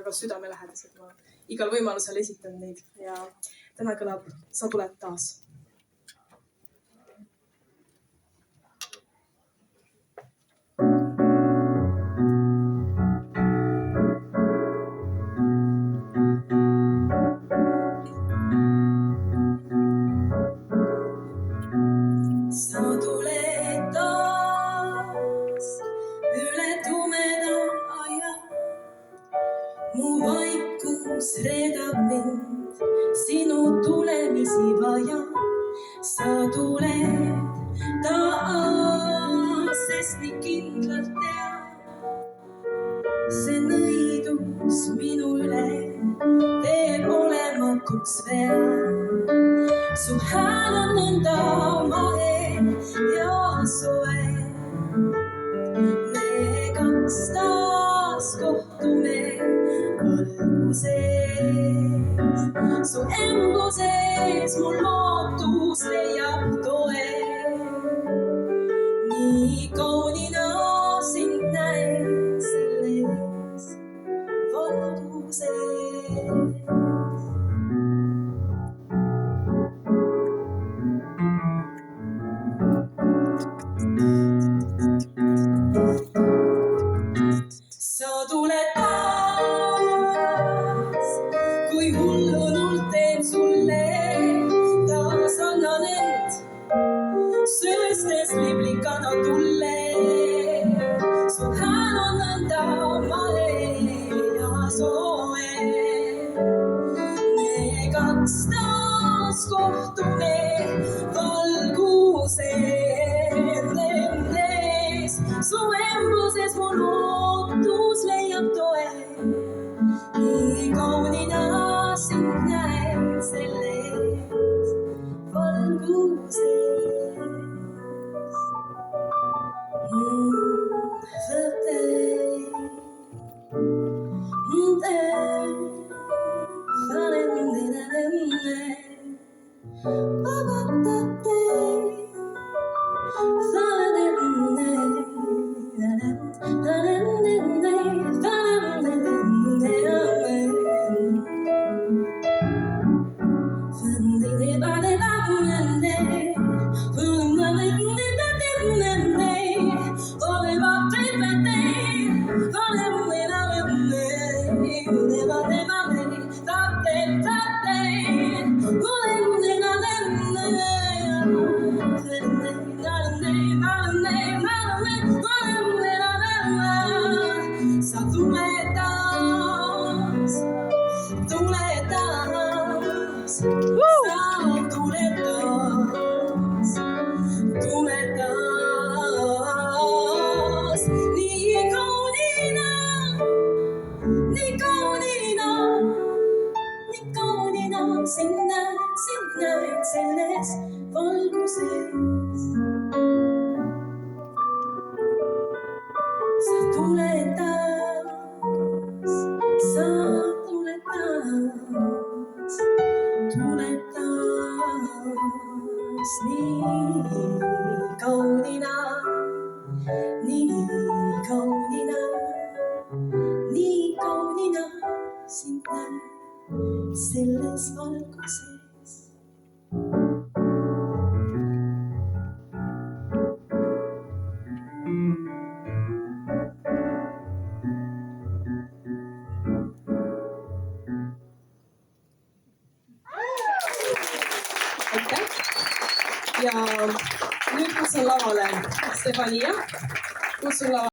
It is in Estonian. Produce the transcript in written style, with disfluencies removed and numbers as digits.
väga südamelähedased. Ma igal võimalusel esitan neid ja täna kõlab Sa tuled taas. Sa tuled taas üle tumeda aia. Mu vaikus reedab mind, sinu tulemisi vaja. Sa tuled taas, sest nii kindlalt tean. See nõidus minu üle teeb olematuks vea. Su hääl on nõnda mahe ja soe. Me kaks taas kohtume valguses. Su embuses mul lootus leiab toe. Nii kaunina sind näen selles valguses. Sa tuled taas, kui hullunult teen sulle taas annan end, sööstes liblikana tulle. Su hääl on nõnda mahe ja soe. Me kaks taas kohtume valguses. Su embuses mu lootus leiab toe. Nii kaunina sind näen selles valguses. Sa tuled taas, tuled taas. Sa tuled taas, tuled taas. Nii kaunina, nii kaunina, nii kaunina sind näed selles valguses. Sa tuled taas, sa tuled taas, tuled taas. Nii kaunina, nii kaunina, nii kaunina sind näed selles valguses. Aitäh! Ja nüüd kutsun lavale Stefania. Kutsun lavale.